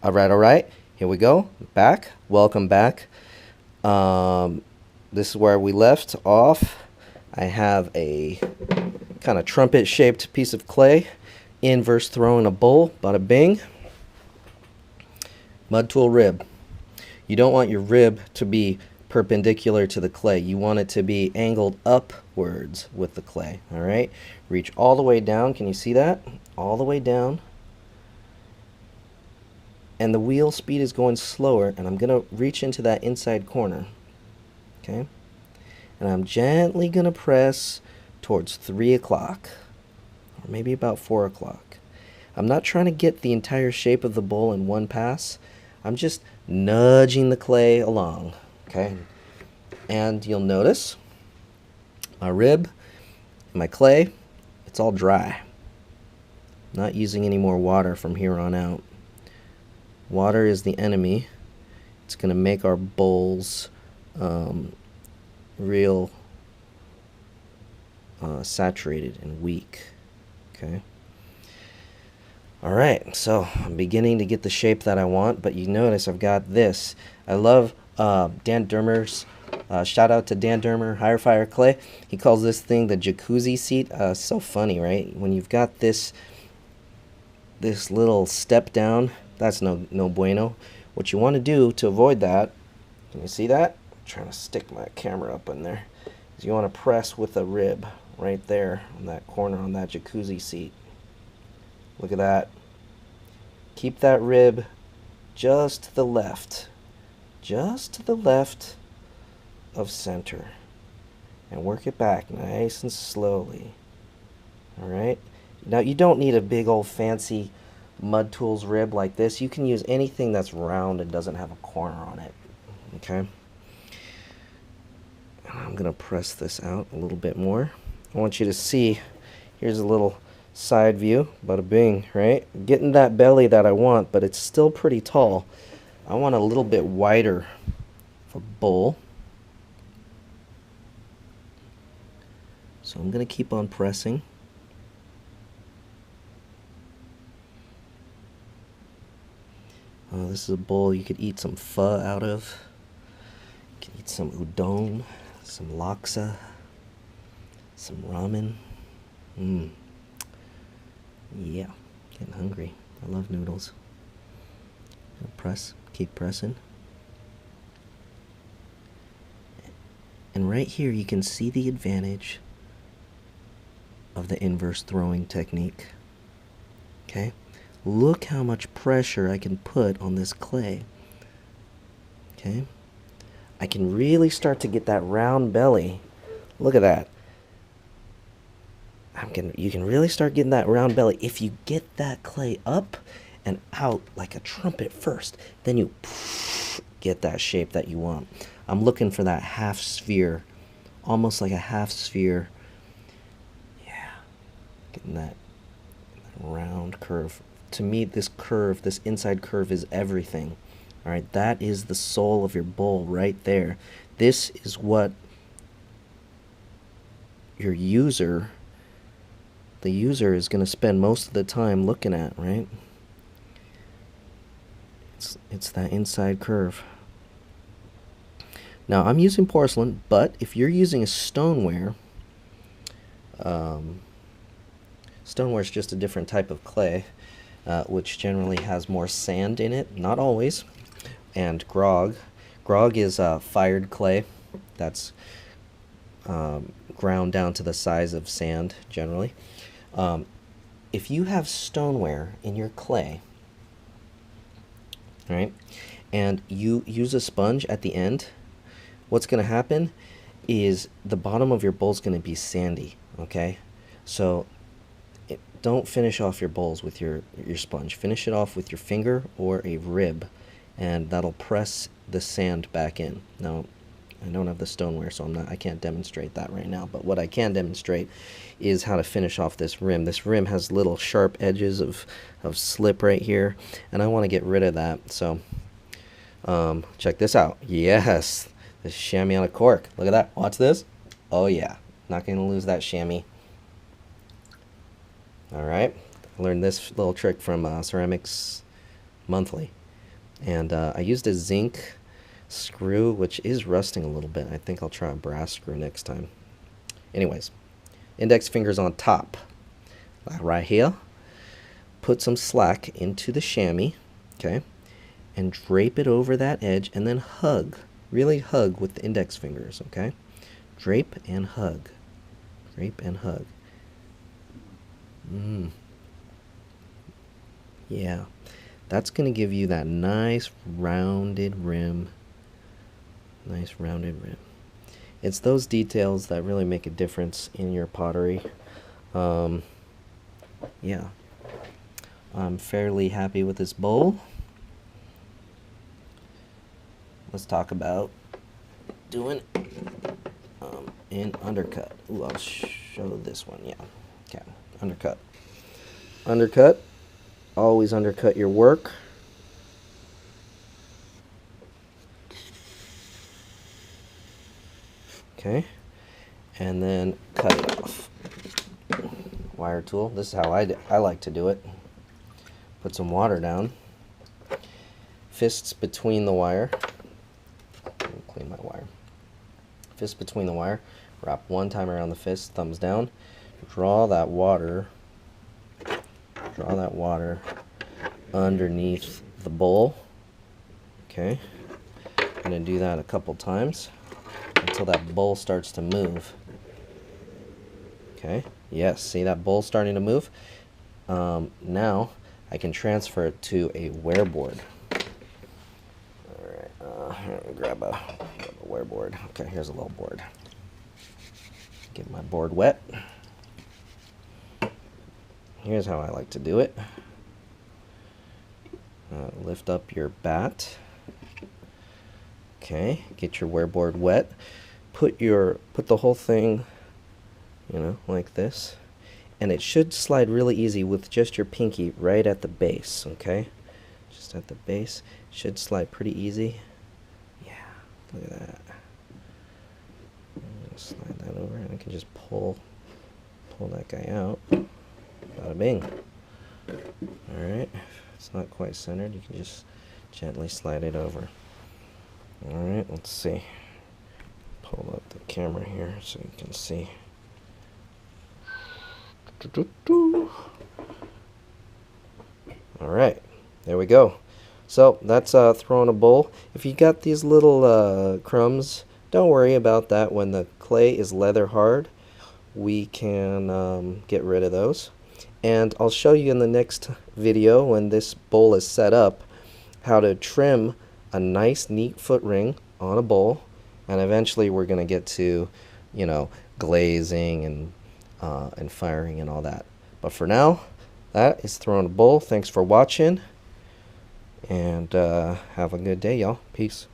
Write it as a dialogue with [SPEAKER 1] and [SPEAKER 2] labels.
[SPEAKER 1] All right. Here we go. Back. Welcome back. This is where we left off. I have a kind of trumpet-shaped piece of clay. Inverse throw in a bowl. Bada bing. Mud tool rib. You don't want your rib to be perpendicular to the clay. You want it to be angled upwards with the clay. All right. Reach all the way down. Can you see that? All the way down. And the wheel speed is going slower, and I'm going to reach into that inside corner. Okay? And I'm gently going to press towards 3 o'clock, or maybe about 4 o'clock. I'm not trying to get the entire shape of the bowl in one pass. I'm just nudging the clay along. Okay? And you'll notice my rib, my clay, it's all dry. I'm not using any more water from here on out. Water is the enemy. It's going to make our bowls real saturated and weak. Okay. All right, so I'm beginning to get the shape that I want, but you notice I've got this. I love Dan Dermer's, shout out to Dan Dermer, Higher Fire Clay. He calls this thing the jacuzzi seat. So funny, right? When you've got this little step down, that's no bueno. What you want to do to avoid that, can you see that? I'm trying to stick my camera up in there. Is you want to press with a rib right there on that corner on that jacuzzi seat. Look at that. Keep that rib just to the left. Just to the left of center. And work it back nice and slowly. Alright? Now you don't need a big old fancy mud tools rib like this. You can use anything that's round and doesn't have a corner on it. Okay? I'm going to press this out a little bit more. I want you to see, here's a little side view, bada bing, right? Getting that belly that I want, but it's still pretty tall. I want a little bit wider of a bowl. So I'm going to keep on pressing. This is a bowl you could eat some pho out of. You can eat some udon, some laksa, some ramen. Yeah, getting hungry. I love noodles. Press, keep pressing. And right here you can see the advantage of the inverse throwing technique. Okay? Look how much pressure I can put on this clay. Okay? I can really start to get that round belly. Look at that. You can really start getting that round belly if you get that clay up and out like a trumpet first. Then you get that shape that you want. I'm looking for that half sphere. Almost like a half sphere. Yeah. Getting that round curve. To me, this curve, this inside curve is everything. All right, that is the soul of your bowl right there. This is what your user, the user is going to spend most of the time looking at, right? It's that inside curve. Now, I'm using porcelain, but if you're using a stoneware, stoneware is just a different type of clay. Which generally has more sand in it, not always, and grog. Grog is fired clay that's ground down to the size of sand, generally. If you have stoneware in your clay, right, and you use a sponge at the end, what's going to happen is the bottom of your bowl is going to be sandy, okay? So don't finish off your bowls with your sponge. Finish it off with your finger or a rib, and that'll press the sand back in. Now, I don't have the stoneware, so I can't demonstrate that right now, but what I can demonstrate is how to finish off this rim. This rim has little sharp edges of slip right here, and I want to get rid of that. So check this out. Yes, the chamois on a cork. Look at that. Watch this. Oh yeah, not going to lose that chamois. All right, I learned this little trick from Ceramics Monthly. And I used a zinc screw, which is rusting a little bit. I think I'll try a brass screw next time. Anyways, index fingers on top, like right here. Put some slack into the chamois, okay, and drape it over that edge, and then hug, really hug with the index fingers, okay? Drape and hug, drape and hug. Yeah, that's going to give you that nice rounded rim. Nice rounded rim. It's those details that really make a difference in your pottery. Yeah, I'm fairly happy with this bowl. Let's talk about doing an undercut. Ooh, I'll show this one. Yeah, okay, undercut. Undercut. Always undercut your work. Okay, and then cut it off. Wire tool. This is how I like to do it. Put some water down. Fists between the wire. Let me clean my wire. Fists between the wire. Wrap one time around the fist. Thumbs down. Draw that water. Draw that water underneath the bowl. Okay. I'm gonna do that a couple times until that bowl starts to move. Okay. Yes. See that bowl starting to move? Now I can transfer it to a wear board. Alright, here, let me grab a wear board. Okay, here's a little board. Get my board wet. Here's how I like to do it. Lift up your bat. Okay, get your wear board wet. Put the whole thing, you know, like this. And it should slide really easy with just your pinky right at the base, okay? Just at the base. Should slide pretty easy. Yeah, look at that. I'm gonna slide that over and I can just pull that guy out. Bada bing. Alright, if it's not quite centered, you can just gently slide it over. Alright, let's see. Pull up the camera here so you can see. Alright, there we go. So that's throwing a bowl. If you got these little crumbs, don't worry about that. When the clay is leather hard, we can get rid of those. And I'll show you in the next video, when this bowl is set up, how to trim a nice neat foot ring on a bowl. And eventually we're going to get to, you know, glazing and firing and all that. But for now, that is throwing a bowl. Thanks for watching, and have a good day, y'all. Peace.